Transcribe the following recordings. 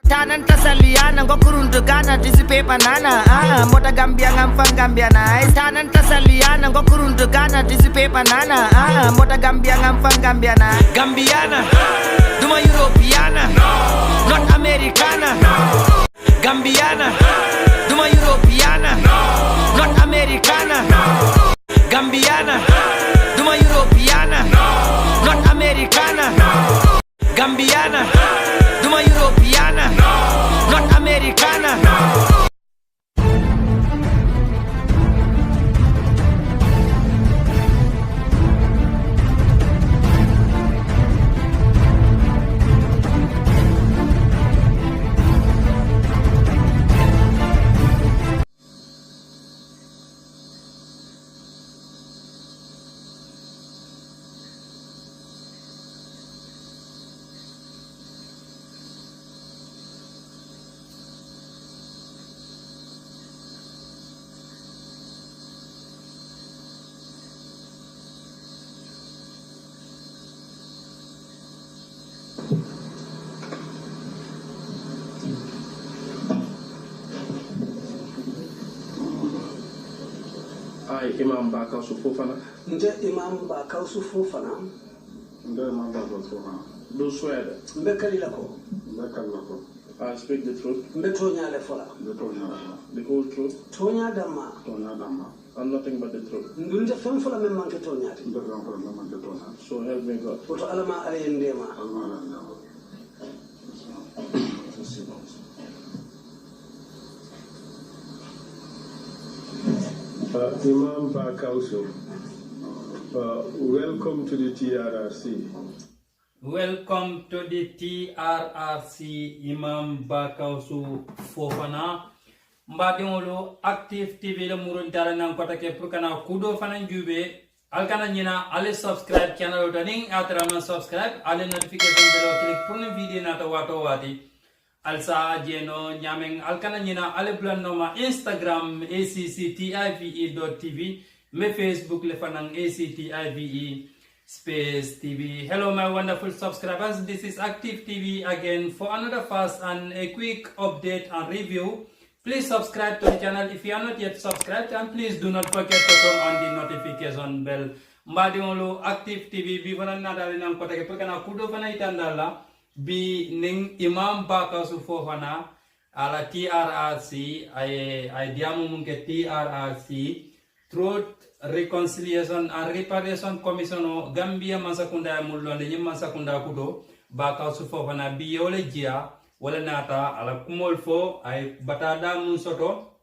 Tanan tasaliana ngokurundu gana disipe banana Mota Gambia ngamfang Gambia nice Tanan tasaliana ngokurundu gana disipe banana Mota Gambia ngamfang Gambia nice Gambiana Duma Europeana Not Americana Gambiana Duma Europeana Not Americana Gambiana Duma Europeana Not Americana Gambiana Duma Europeana Not Americana Imam Bakausu Fofana. Nde Imam Bakausu Fofana. Nde Imam Bakausu Fofana. Do swear that. Mbekali lako. Mbekali lako. I speak the truth. Mbetonya le fola. Mbetonya the whole truth. Tonya dama. Tonya dama. And nothing but the truth. Ndunde fem fola mem manke tonya ti. Ndunde fem fola mem manke tonya. So help me God. Oto alama ayendema. Alama ayendema. Imam Bakausu, welcome to the TRRC. Welcome to the TRRC, Imam Bakausu Fofana. Mbadiolo Active TV le murun tara nan kota ke purkana kudo fanan jube alkana nyina ale subscribe channel daning atra man subscribe ale notification bell click pour video na to wato wati alsa jeno nyameng alkana nyina ale plan noma Instagram acctive.tv me Facebook le fanang active space TV. Hello my wonderful subscribers, this is Active TV again for another fast and a quick update and review. Please subscribe to the channel if you are not yet subscribed, and please do not forget to turn on the notification bell. Mbadiolo Active TV bi fana nadali nan kota ke pekana kudo fana itandala bi ning Imam Bakausu Fofana ala TRRC ay diamu munke TRRC Truth Reconciliation and Reparation Commission Gambia Mansakunda mulonde nyim Mansakunda kudo Bakausu Fofana bi yole jia wala nata ala kumol fo ay batada mun soto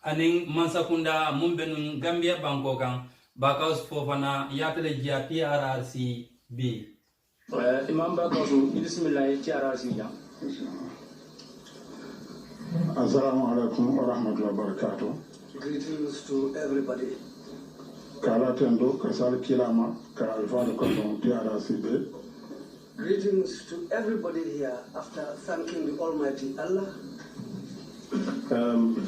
aning Mansakunda mumbenu Gambia banko kan Bakausu Fofana yatale jia TRRC B. Imam Bakausu bismillah TRRC ya. Assalamu alaikum wa rahmatullahi wa barakatuh. Greetings to everybody. Kala tendo kasal kilama ka alfano katon TRRC B. Greetings to everybody here after thanking the Almighty Allah.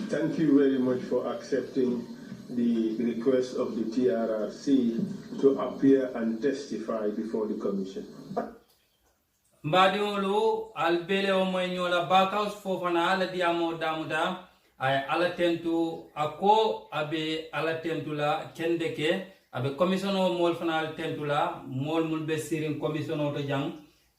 Thank you very much for accepting the request of the TRRC to appear and testify before the commission. Mbadiolo albele o moynyola Bakausu Fofana ala diamo damuda ay ala tentu ako abe ala tentula kendeke abe commissioner mol fanal tentula mol mun be sirin commissioner to jang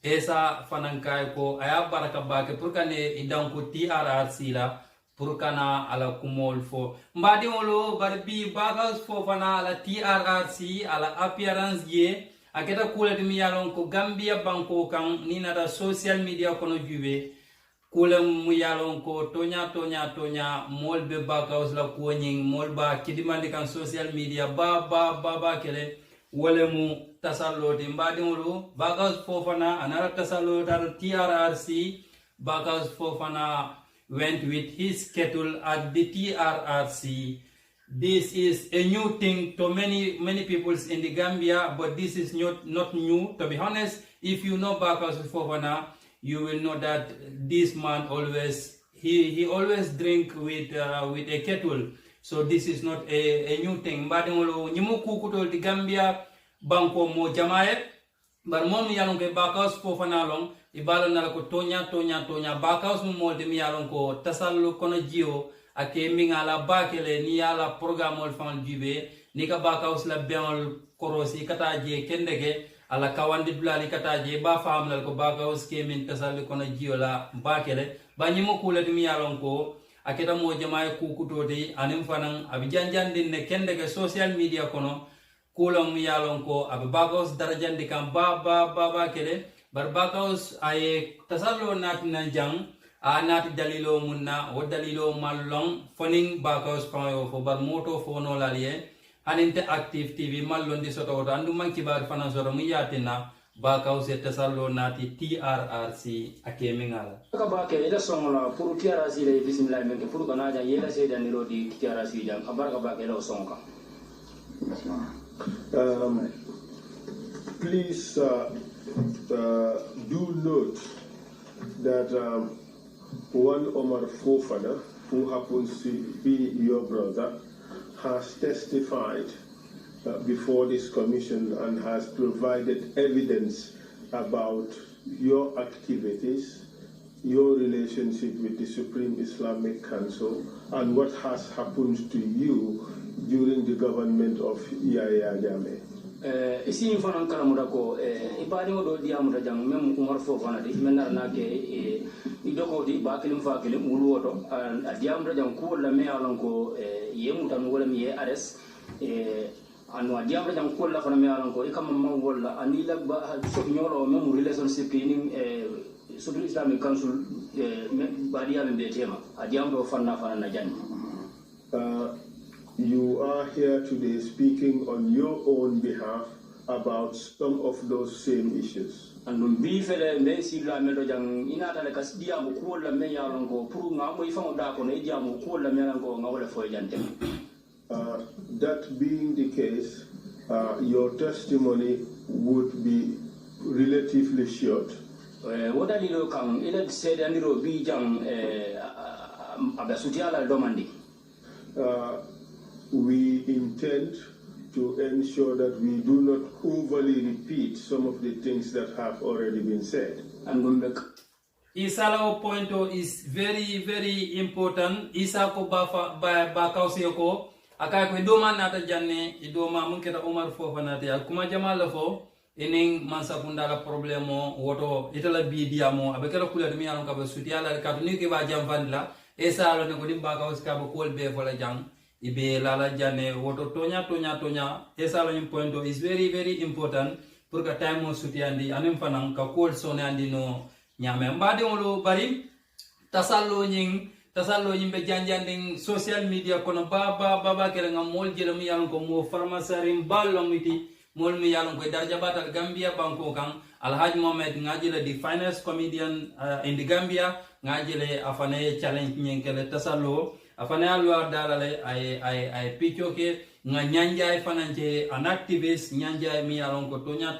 esa fanankay ko aya baraka bake pour kane idanko TRRC la pour kana ala kumol fo mbadi wolo barbi Bakausu Fofana ala TRRC ala appearance ye aketa kulati mi yalon ko Gambia banko kan ni nata social media kono jube kulam mu yalon ko tonya mol be Bakausu la ko nyin mol ba kidimandi kan social media ba kele wole mu tasalloti mbadi wolo Bakausu Fofana anara tasalloti al TRRC. Bakausu Fofana went with his kettle at the TRRC. This is a new thing to many people in the Gambia, but this is not new. To be honest, if you know Bakausu Fofana, you will know that this man always he always drink with a kettle. So this is not a new thing. Mbadingolo nyimuku kutol di Gambia banko mo jamae bar mom yalon ke Bakausu Fofana long ibalo nala ko tonya bakaus mo molde mi yalon ko tasallu kono jio ake mingala bakele ni yala programol fan jube ni ka bakaus la beol korosi kata je kendege ala kawandi dulali kata je ba famlal ko bakaus ke min tasallu kono jio la bakele ba nyimo kulati mi yalon ko aketa mo jamaay kukutoti anim fanan abi janjandin ne kendege social media kono kulam yalon ko abi bakaus darajandi kam ba kele bar bakaus ay tasallo natina jang a nati dalilo munna o dalilo mallong foning bakaus payo fo bar moto fo no lalie aninte active tv mallon di soto to andu man kibar fanan soro mu yatina bakaus e tasallo nati trrc akemingala ka ba ke ida songola pour trrc le bismillah men pour kana ja yela se dan ro di trrc jang abar ka ba ke lo sonka please do note that one Omar Fofana, who happens to be your brother, has testified before this commission and has provided evidence about your activities, your relationship with the Supreme Islamic Council, and what has happened to you during the government of Yahya Jammeh. Isi fanan karamuda ko ibadi mo do diamuda jang mem Umar Fofana di menar na ke idoko di bakilim fakilim wuluwoto diamuda jang ko la me alon ko yemuta no wala mi ares anu diamuda jang ko la fana me alon ko ikam ma wala anila ba so nyolo mem relationship ni Supreme Islamic Council badi am be tema diamuda fanna na janni. You are here today speaking on your own behalf about some of those same issues. And bi fele me sila me do jang ina ta le kas dia mo ko la me ya lon ko pour nga mo ifamo da ko ne dia mo ko la me lan ko nga wala fo jante. That being the case, your testimony would be relatively short. Woda lilo kan ila sede andiro bi jang abasuti ala domandi. We intend to ensure that we do not overly repeat some of the things that have already been said. Isala point is very, very important. Isa ko ba kausi ko akay ko idoma nata janne idoma mun kita Umar Fofana te kuma jamala fo ening mansa kundala problemo woto itala bidia mo abekela kula demi alon ka ba sutiala ka ni ke ba jam vandla esalo ne ko dimba kausi ka ba kol be fola jang ibe lala jane woto tonya esalo nyim point is very, very important pour ka time mo sutiandi anem fanan ka kol sone andi no nyame mbade wolo bari tasallo nyimbe janjanding social media kono baba kele ngam mol jelo mi yalon ko mo farmasarim ballo miti mol mi yalon ko darja batal Gambia banko kan Alhaji Mohamed ngajile the finest comedian in the Gambia ngajile afane challenge nyenkele tasallo afane alwa dalale ay picho ke nganyanja fananje an activist nyanja mi yalon ko tonya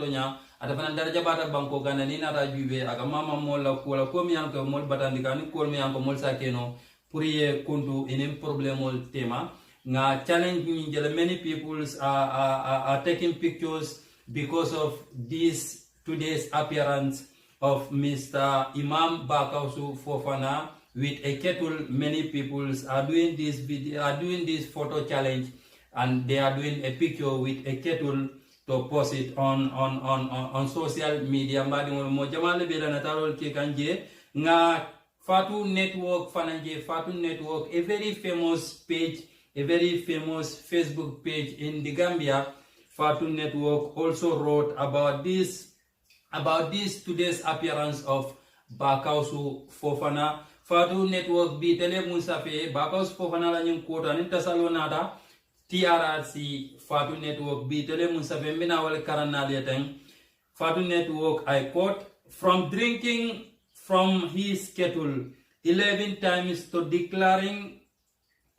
ada fana daraja bata banko gana ni nata jube aga mama mola ko mi yanko mol batandi kan ko mi yanko mol sakeno pour ye kontu enen problemol tema nga challenge ni jela many people are taking pictures because of this today's appearance of Mr. Imam Bakausu Fofana with a kettle. Many people are doing this video, are doing this photo challenge, and they are doing a picture with a kettle to post it on social media. Mbadi mo jamale be na tarol ke kanje nga Fatu Network fananje Fatu Network, a very famous page, a very famous Facebook page in the Gambia. Fatu Network also wrote about this today's appearance of Bakausu Fofana. Fatu Network bi tele musafe Bakausu Fofana la nyim kota ni tasalonada TRRC Fatu Network bi tele musafe mbina wale karanali yateng. Fatu Network, I quote, from drinking from his kettle 11 times to declaring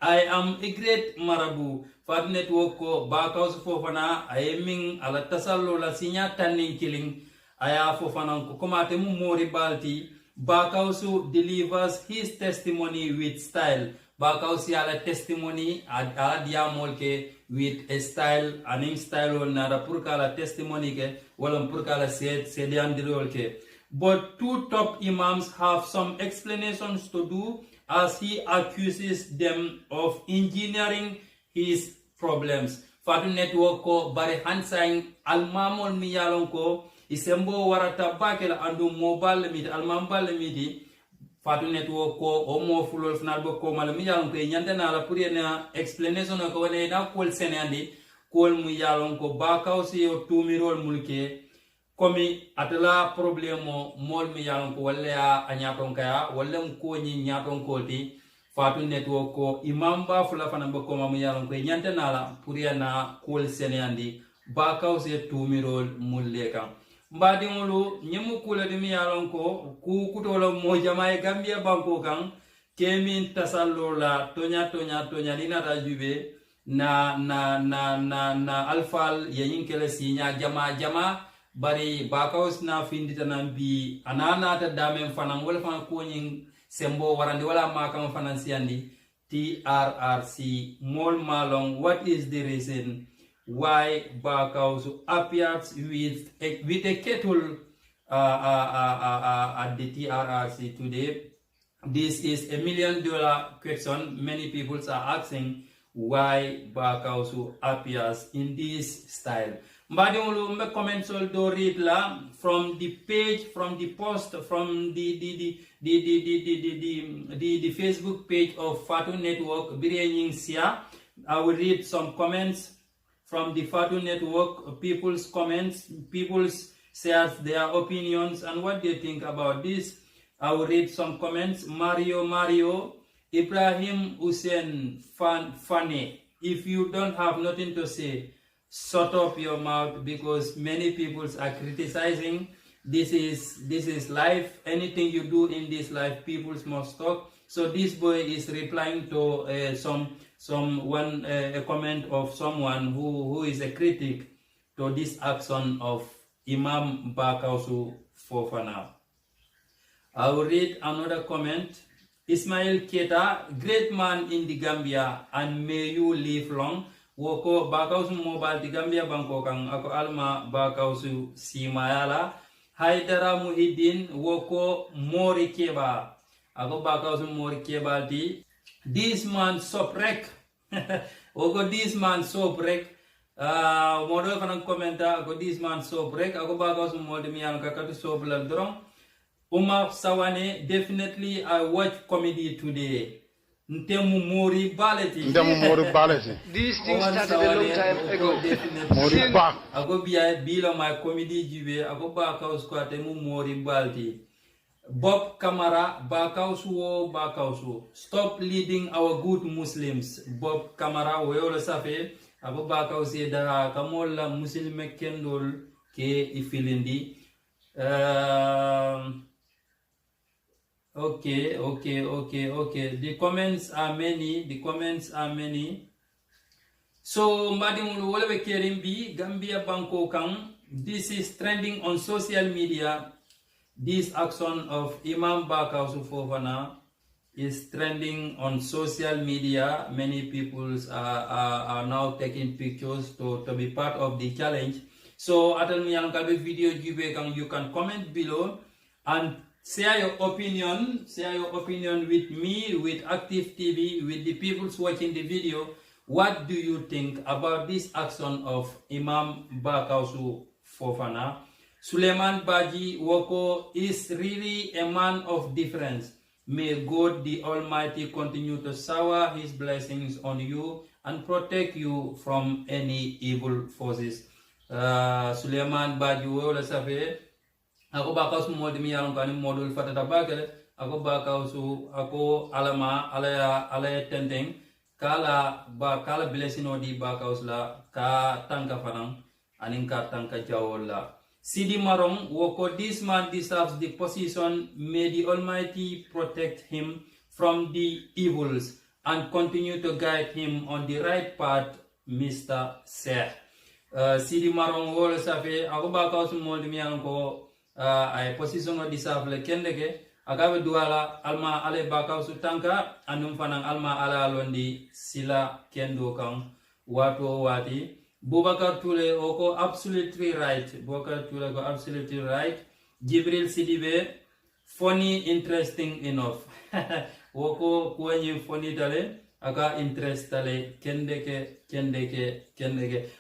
I am a great marabu. Fatu Network ko Bakausu Fofana ayeming ala tasallo la sinya tanning killing aya Fofana ko komate mu mori balti. Bakausu delivers his testimony with style. Bakausu ala testimony ala diamol ke with a style, aning style on nara purkala testimony ke walam purkala sedian dirol ke. but two top imams have some explanations to do as he accuses them of engineering his problems. Fatu network ko bare hansaing almamol mi yalon ko isembo warata bakela andu mobile midi almambal midi Fatu network ko o mo fulol final bo ko mal mi yalon ko nyande na la pour na explanation ko wone na kol senandi kol mu yalon ko bakaw si o tumirol mulke komi atala problemo mol mi yalon ko walla a nyaton kaya walla ko ni nyaton ko ti Fatu network ko imamba fula fana bo ko mu yalon ko nyande na la pour na kol senandi bakaw si tumirol muleka mbadi ngulu nyemu kula dimi yalon ko ku kutolo mo jamae Gambia banko kan kemin tasallo la tonya dina ta jube na alfal yayin kele sinya jama bari bakaus na findita nan bi anana ta damen fanan wala fan ko nyin sembo warandi wala ma kam fanan siandi TRRC mol malong. What is the reason why Bakaus appears with a kettle at the TRRC today? This is $1 million question. Many people are asking why Bakaus appears in this style. Mbadiolu mbe comments do read la from the page, from the post, from the Facebook page of Fatu Network. Biriying Sia. I will read some comments from the Fatu Network. People's comments. People share their opinions and what they think about this. I will read some comments. Mario, Ibrahim Hussein Fane. If you don't have nothing to say, shut up your mouth, because many people are criticizing. This is life. Anything you do in this life, people must talk. So this boy is replying to a comment of someone who is a critic to this action of Imam Bakausu Fofana. I will read another comment. Ismail Keta, great man in the Gambia, and may you live long. Woko Bakausu mobile di Gambia Bangkok ang ako alma Bakausu Simayala. Haidara Muhyiddin woko Mori Keba. Ako Bakausu Mori Keba di. This man soprek. Woko this man soprek. Model kanang komenta ako this man soprek. Ako Bakausu Mori miyang kakatu sobrang drong. Umar Sawane, definitely I watch comedy today. Ntemu Mori Baleti. These things started a long time ago. Mori Ba. Ago biya bila my comedy jibe. Ago Bakaus ko atemu Mori Balti. Bob Kamara, Bakausu. Stop leading our good Muslims. Bob Kamara, we all safe. Ago Bakausi da kamola Muslim kendol ke ifilindi. Okay. The comments are many. So, Madimulu Wolwe Kerimbi, Gambia Banko Kang, this is trending on social media. This action of Imam Bakausu Fofana is trending on social media. Many people are now taking pictures to be part of the challenge. So, atal mi yang kalbe video jube kang, you can comment below and share your opinion with me, with Active TV, with the people watching the video. What do you think about this action of Imam Bakausu Fofana? Suleiman Baji Woko is really a man of difference. May God the Almighty continue to shower His blessings on you and protect you from any evil forces. Suleiman Baji Wola Safe. Ako Bakausu modimi yalong kani modul fatata bagale. Ako Bakausu ako alaya tenteng kala blessino di Bakaus la ka tangka fanang aning ka tangka jawol la. Sidi Marong woko, this man deserves the position. May the Almighty protect him from the evils and continue to guide him on the right path, Mr. Seh. Sidi Marong wole safe ako Bakausu modimi yalong ko ay position o disable kendeke agabe duala alma ale Bakausu tanka anum fanang alma ala londi sila kendo kang wato wati. Bubakar Tule oko absolutely right. Jibril Sidibe, funny, interesting enough. Woko kwenye funny tale, aka interest tale, kendeke.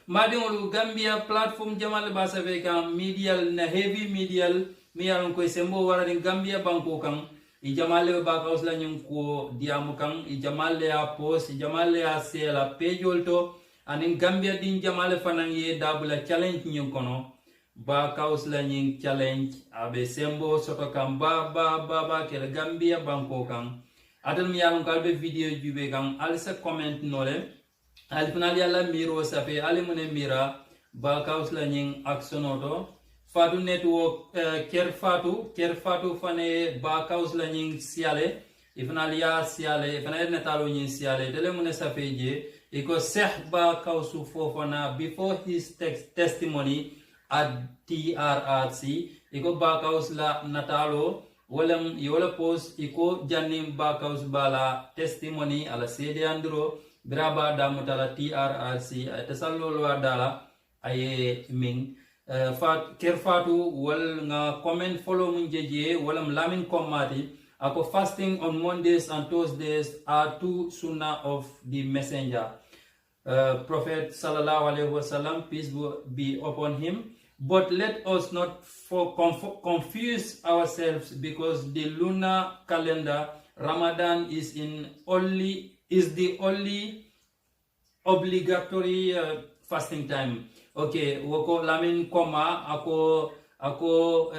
Madingolu Gambia platform jamal basa veka medial na heavy medial, miyalon ko sembo wara Gambia banko kang, I jamale ba kausla nyung ko diamu kang, I jamale a post, I jamale a sela page olto, anin Gambia din jamale fanang ye dabula challenge nyung kono. Ba kausla nying challenge abe sembo soto kam ba kele Gambia banko kang adal mi yalon kalbe video jube kang alisa comment nole al final yalla miro safe ali mune mira ba kausla nying aksonoto fatu network ker fatu fane ba kausla nying siale ifnal ya siale ifnal netalo nying siale dele mune safe je iko seh ba kausu fofana before his testimony at TRRC iko bakaus la natalo walam yola post iko jannim bakaus bala testimony ala sede andro braba damutala TRRC tasallo dala aye ming fat kerfatu wal nga comment follow mun jeje walam lamin komati ako fasting on Mondays and Thursdays are two sunnah of the messenger Prophet sallallahu alaihi wasallam, peace be upon him. But let us not confuse ourselves, because the lunar calendar Ramadan is the only obligatory fasting time. Okay, woko lamin koma ako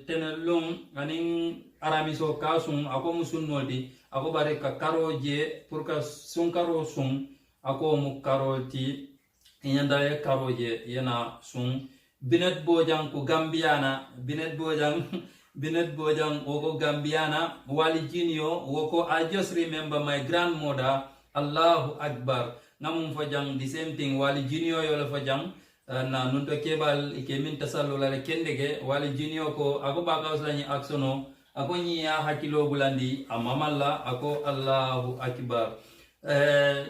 tenelung aning aramiso kasung ako musun noldi ako bare ka karo je pour ka sun karo sun ako mu karo ti inyanda karo je yana sun binet bojang ko gambiana binet bojang woko gambiana wali jinio woko I just remember my grandmother. Allahu Akbar namum fajang the same thing wali jinio yola fajang na nunto kebal ikemin tasallula le kendege wali jinio ko ako baka uslani aksono ako nyiya hakilo bulandi amamalla ako Allahu Akbar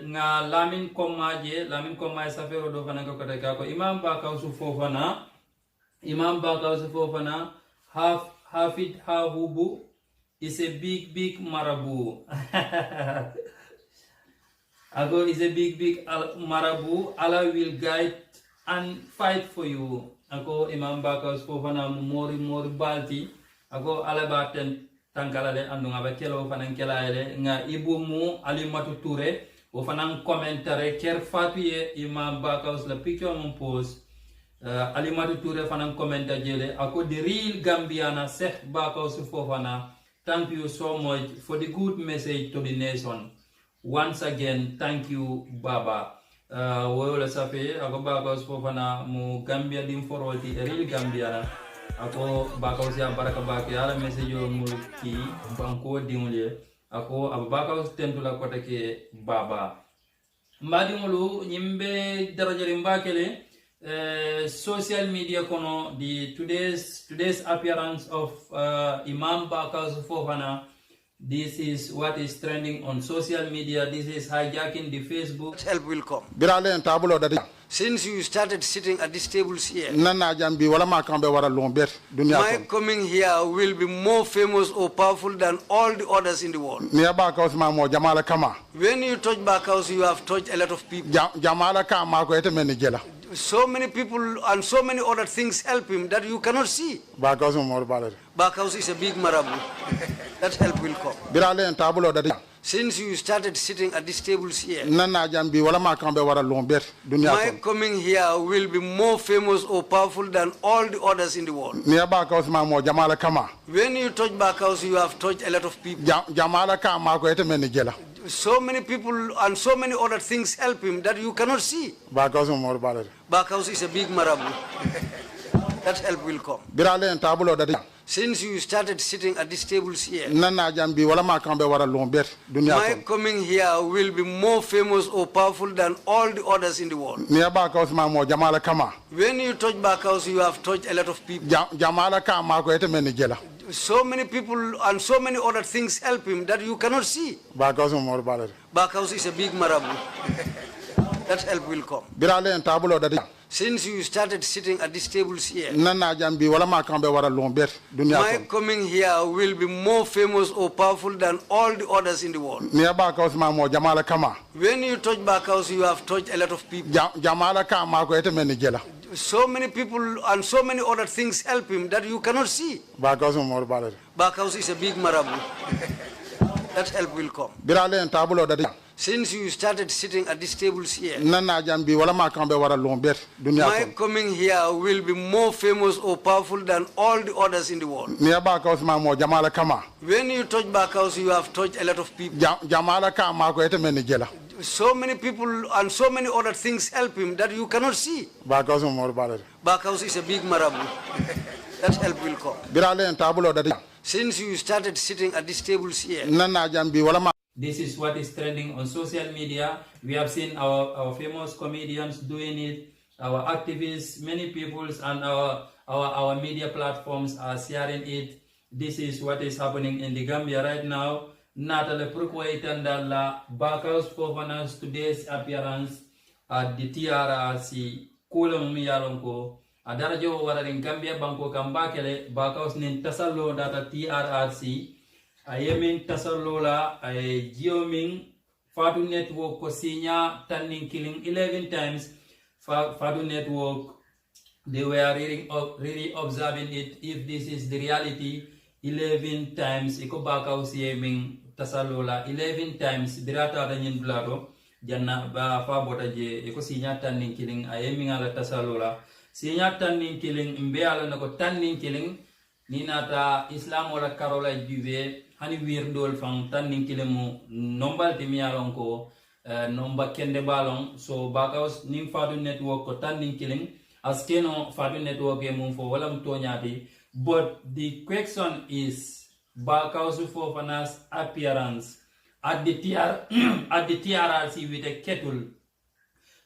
nga lamin komaje safero do fana ko kata ko imam baka usufofana Hafid Habubu is a big marabu. Ago is a big marabu. Allah will guide and fight for you. Ago Imam Baka usufofana mori balti. Ago Allah baten tangkalale andung abakelo fanang kelaele nga ibu mu Alimatu Ture o fanang komentare ker fatuye Imam Baka us la picture mon post Alimatu Ture fanang commenta jele ako the real Gambiana Sheikh Baka usufofana. Thank you so much for the good message to the nation. Once again, thank you, Baba. Woyola sape ako Baka usufofana mu Gambia dim forwalti real Gambiana. Ako baka usia baraka baki ala message yo mulki banko dimule ako abaka us tentula kota ke baba mbadi mulu nyimbe darajali mbakele social media kono the today's appearance of Imam Baka Usufofana. This is what is trending on social media. This is hijacking the Facebook. Help will come. Birale en tabulo dadi. Since you started sitting at these tables here, Nana jambi wala makambe wara lombet dunia my coming here will be more famous or powerful than all the others in the world. Ni Baka Usma mo jamala kama. When you touch Bakaus, you have touched a lot of people. Jamala kama ko ete menijela. So many people and so many other things help him that you cannot see. Baka Usma mo balade. Bakaus is a big marabu. That help will come. Birale en tabulo dadi. Since you started sitting at these tables here, Nana jambi wala makambe wara lombet dunia my coming here will be more famous or powerful than all the others in the world. Ni Baka Usma mo jamala kama. When you touch Bakaus, you have touched a lot of people. Jamala kama ko ete menijela. So many people and so many other things help him that you cannot see. Baka Usma mo balade. Bakaus is a big marabu. That help will come. Birale en tabulo dadi. Since you started sitting at these tables here, Nana jambi wala makambe wara lombet dunia my coming here will be more famous or powerful than all the others in the world. Ni Baka Usma mo jamala kama. When you touch Bakaus, you have touched a lot of people. Jamala kama ko ete menijela. So many people and so many other things help him that you cannot see. Baka Usma mo balade. Bakaus is a big marabu. That help will come. Birale en tabulo dadi. Since you started sitting at these tables here, nana jambi wala ma kambe wara long bet dunia my ko coming here will be more famous or powerful than all the others in the world. ni ba ka usma mo jamala kama When you touch Backhouse, you have touched a lot of people. jamala kama ko ete men jela So many people and so many other things help him that you cannot see. ba ka usma mo balade Backhouse is a big marabu. That help will come. birale en tabulo da Since you started sitting at these tables here, nana jambi wala ma kambe wara long bet dunia my ko coming here will be more famous or powerful than all the others in the world. ni ba ka usma mo jamala kama When you touch Backhouse, you have touched a lot of people. jamala kama ko ete men jela So many people and so many other things help him that you cannot see. ba ka usma mo balade Backhouse is a big marabu. That help will come. birale en tabulo da Since you started sitting at these tables here, nana jambi wala ma This is what is trending on social media. We have seen our famous comedians doing it, our activists, many peoples, and our media platforms are sharing it. This is what is happening in the Gambia right now. Natale Purkwaitan la Backhouse Fofana's today's appearance at the TRRC Kulam Miyalonko. Adarajo wararin Gambia Banko Kambakele Backhouse nin tasalo data TRRC. Ayemin tasalola ay geoming Fadu network ko sinya turning killing 11 times. Fadu network, they were really observing it. If this is the reality, 11 times iko Backhouse yeming tasalola 11 times birata da nyin blado janna ba fa bota je iko sinya turning killing ayeming ala tasalola sinya turning killing mbe ala nako turning killing ni nata islam wala karola juve hani wirdol fang tanning kilemu nombal timiyalon ko nomba kende balon so Backhouse nim Fadu network ko tanning killing askeno Fadu network e mum fo wala mtonyati. But the question is Backhouse Fofana's appearance at the TRRC with a kettle.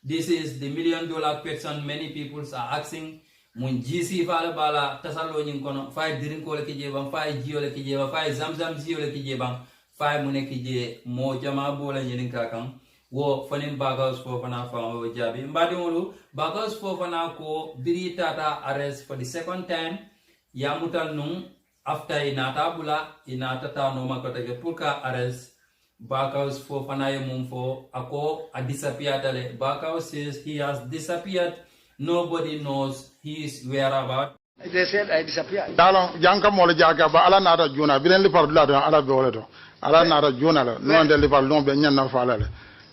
This is the $1 million question many people are asking. Mun GC fala bala tasalo nyin kono fay dirin ko le kije bang fay jiyo le kije bang fay zamzam jiyo le kije bang fay mune kije mo jama bola nyin kakang wo fanin Backhouse Fofana fa wo jabi mbadi wolu Backhouse Fofana ko biri tata arrest for the second time ya mutal nung after inata bula inata ta no makota ke pulka arrest Backhouse Fofana ye mum fo ako a disappeared ale Backhouse says he has disappeared. Nobody knows his whereabouts. they said I disappeared. dalon janka mo le jaga ba ala nata juna bilen li par dula do ala be wala do ala nata juna la non de li par lon be nyanna fala le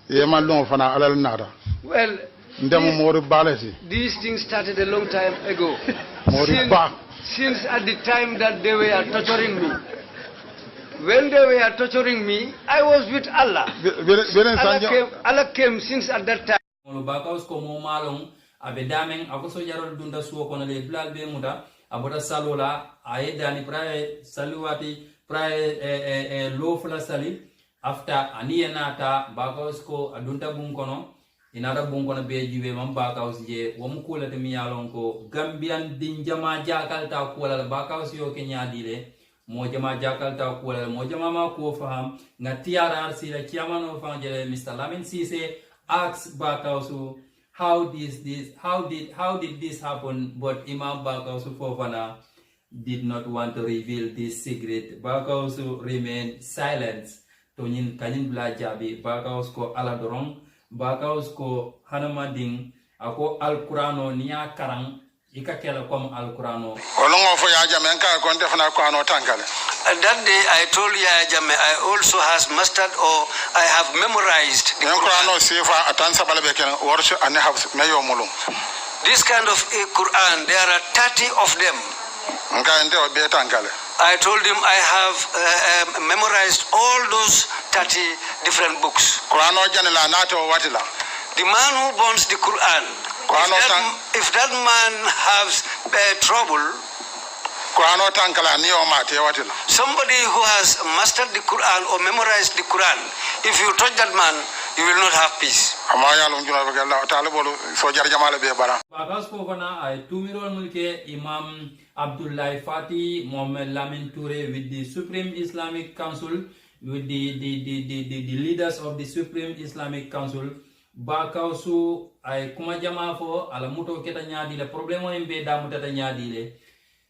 ye man lon fana ala nata Well, ndem mo ru balati these things started a long time ago. mo ru ba Since at the time that they were torturing me. When they were torturing me, I was with Allah. bilen sanjo Allah came since at that time. Backhouse ko mo malong abe damen ako so jarol dunda suwo kono le blal be muda aboda salola aye dani praye saluwati praye lo fula sali after aniyenata Backhouse ko adunta bun kono inara bun kono be jibe mam Backhouse je wom ko la temi yalon ko Gambian din jama jakal ta ko la Backhouse yo kenya dile mo jama jakal ta ko la mo jama ma ko faham nga TRRC la kiamano fangele Mr. Lamin Cisse asked Backhouse how did this happen, but Imam Backhouse Fofana did not want to reveal this secret. Backhouse remained silent. Tonin kanin bla jabi Backhouse ko ala dorong Backhouse ko hanamading ako al-Qur'ano niya karang ikakela kom al-Qur'ano. olongo fo ya jamen ka ko defana ko ano tankale That day I told Yaya Jammeh I also has mastered or I have memorized the Quran. sifa atansa balabe ken worcho ane habs meyo mulum This kind of Quran, there are 30 of them. nka ende o be tankale I told him I have memorized all those 30 different books. qur'ano janela nato watila The man who burns the Quran, if that man has trouble, qur'ano tankala ni o mate watila somebody who has mastered the Quran or memorized the Quran, if you touch that man, you will not have peace. Backhouse Fofana ay tumirol mulke Imam Abdullah Fati Mohamed Lamin Toure with the Supreme Islamic Council, with the leaders of the Supreme Islamic Council. bakausu ay kuma jama fo ala muto keta nyaadi le problème o embe da mutata nyaadi le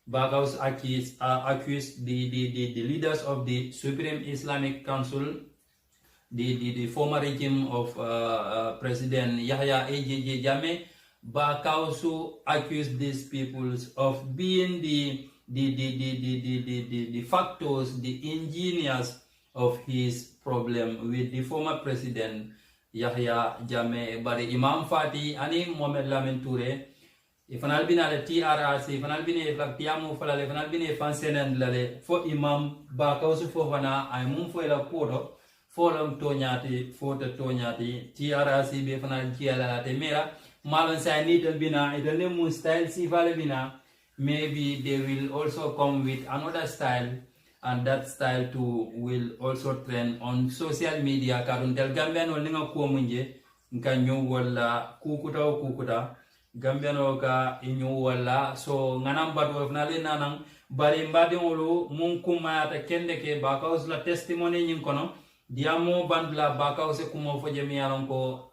bakaus accuse the leaders of the Supreme Islamic Council, the former regime of President Yahya AJJ Jammeh. Bakausu accused these peoples of being the factors, the engineers of his problem with the former president Yahya Jammeh. Bari Imam Fati ani Mohamed Lamin Touré ifanal bina le TRRC ifanal bina flak tiamu falale ifanal bina fansenen lale fo imam bakausu fo wana ay mum fo la kodo fo lam tonyati fo te tonyati TRRC be fanal kiala te mera malon sa nitel bina idole mun style si vale bina maybe they will also come with another style, and that style too will also trend on social media. Karun tel Gambian wal ninga ko munje nka nyu wala kukuta Gambian ka inyu wala so nganam badu fnale nanang bari mbadi wolu mun kuma ta kende ke bakaus la testimony nyin kono diamo bandla bakaus kumo fo jemi yaron ko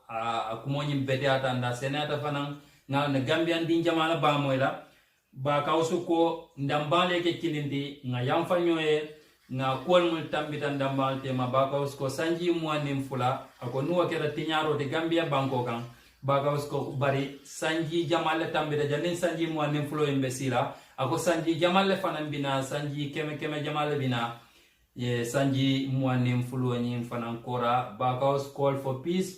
kumo nyim bete atanda senata fanan na Gambian din jamana ba moyla bakausu ko ndambale ke kilindi nga yamfanyoe nga kol mul tambita ndambal tema bakaus ko sanji muanim fula ako nuwa kera tinyaro de Gambia banko kan bakaus ko bari sanji jamale tambita janin sanji muanim fulo imbesira ako sanji jamale fanan bina sanji keme jamale bina ye sanji muanim fulo nyim fanan kora bakaus call for peace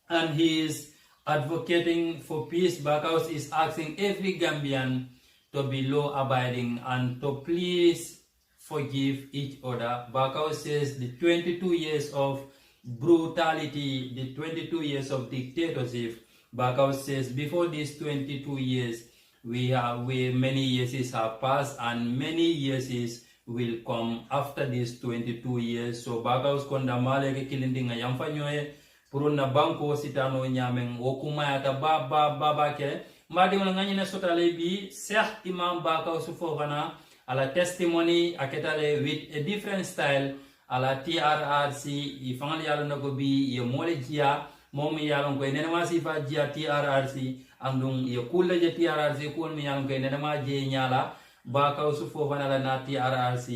and he is advocating for peace. Bakaus is asking every Gambian to be law-abiding and to please forgive each other. Bakaus says the 22 years of brutality, the 22 years of dictatorship, Bakaus says before these 22 years, many years have passed and many years will come after these 22 years. So Bakaus kondamale ke kilindi nga yamfanyoe puruna banko sitano nyameng okuma yata baba ke madi wala ngani sotale bi Sheikh Imam Bakaus Fofana ala testimony aketale with a different style ala TRRC ifangali yalo nago bi ye mole jia momi yalo ko enena ma sifa jia TRRC andung ye kulle je TRRC ko mi yalo ko enena ma je nyala Bakaus Fofana la na TRRC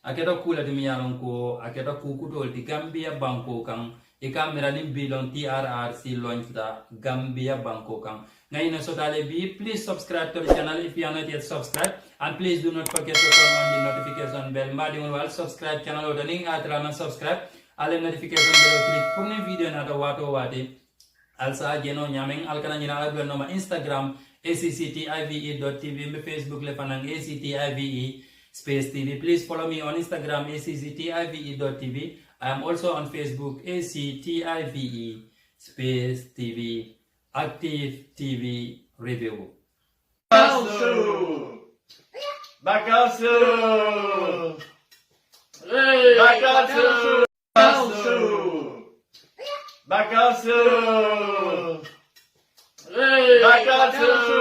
aketa kula dimi yalo ko aketa kukutol di Gambia banko kan ikamera ni bilon TRRC launch da Gambia banko kan ngaina sotale bi. Please subscribe to the channel if you are not yet subscribed, and please do not forget to turn on the notification bell. Madi wal subscribe channel odaning atrana subscribe ale notification bell click pour ne video na to wato wate alsa geno nyameng alkana nyina algo no ma Instagram ACCTIVE.tv, me Facebook le panang ACTIVE space TV. Please follow me on Instagram ACCTIVE.tv. I am also on Facebook ACTIVE space TV Active TV Review. Bakasu! Bakasu! Bakasu! Bakasu! Bakasu!